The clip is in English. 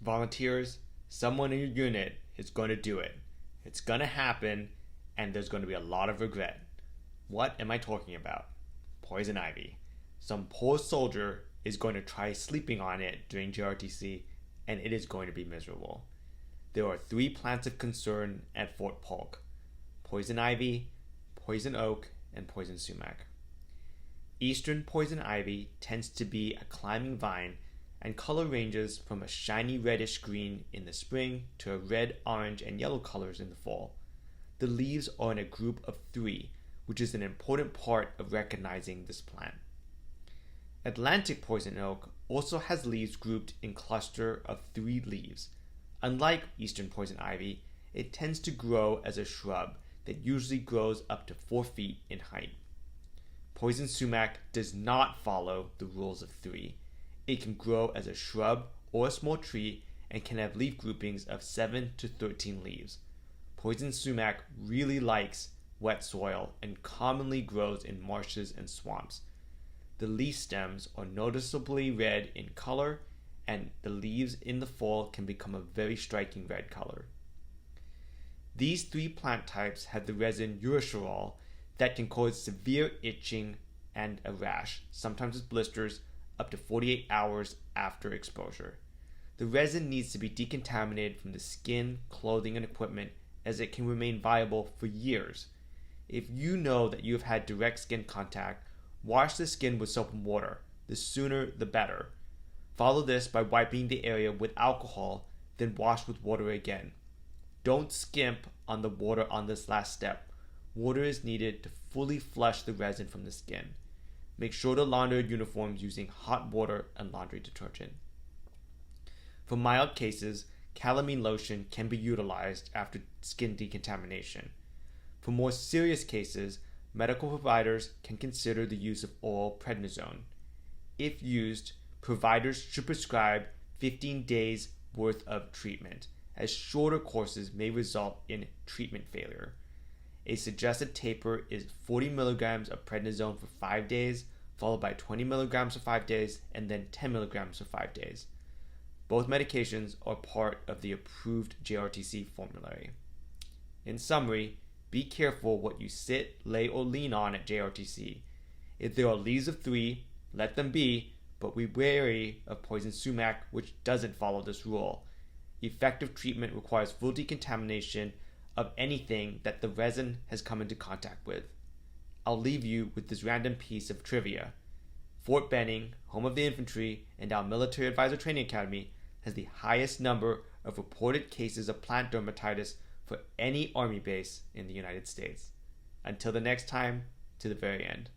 Volunteers, someone in your unit is going to do it. It's going to happen, and there's going to be a lot of regret. What am I talking about? Poison ivy. Some poor soldier is going to try sleeping on it during JRTC, and it is going to be miserable. There are 3 plants of concern at Fort Polk: poison ivy, poison oak, and poison sumac. Eastern poison ivy tends to be a climbing vine and color ranges from a shiny reddish green in the spring to a red, orange, and yellow colors in the fall. The leaves are in a group of 3, which is an important part of recognizing this plant. Atlantic poison oak also has leaves grouped in cluster of 3 leaves. Unlike eastern poison ivy, it tends to grow as a shrub that usually grows up to 4 feet in height. Poison sumac does not follow the rules of 3. It can grow as a shrub or a small tree and can have leaf groupings of 7 to 13 leaves. Poison sumac really likes wet soil and commonly grows in marshes and swamps. The leaf stems are noticeably red in color, and the leaves in the fall can become a very striking red color. These 3 plant types have the resin urushiol that can cause severe itching and a rash, sometimes with blisters, up to 48 hours after exposure. The resin needs to be decontaminated from the skin, clothing, and equipment, as it can remain viable for years. If you know that you have had direct skin contact, wash the skin with soap and water. The sooner the better. Follow this by wiping the area with alcohol, then wash with water again. Don't skimp on the water on this last step. Water is needed to fully flush the resin from the skin. Make sure to launder uniforms using hot water and laundry detergent. For mild cases, calamine lotion can be utilized after skin decontamination. For more serious cases, medical providers can consider the use of oral prednisone. If used, providers should prescribe 15 days worth of treatment, as shorter courses may result in treatment failure. A suggested taper is 40 milligrams of prednisone for 5 days, followed by 20 milligrams for 5 days, and then 10 milligrams for 5 days. Both medications are part of the approved JRTC formulary. In summary, be careful what you sit, lay, or lean on at JRTC. If there are leaves of 3, let them be, but be wary of poison sumac, which doesn't follow this rule. Effective treatment requires full decontamination of anything that the resin has come into contact with. I'll leave you with this random piece of trivia. Fort Benning, home of the infantry, and our Military Advisor Training Academy, has the highest number of reported cases of plant dermatitis for any Army base in the United States. Until the next time, to the very end.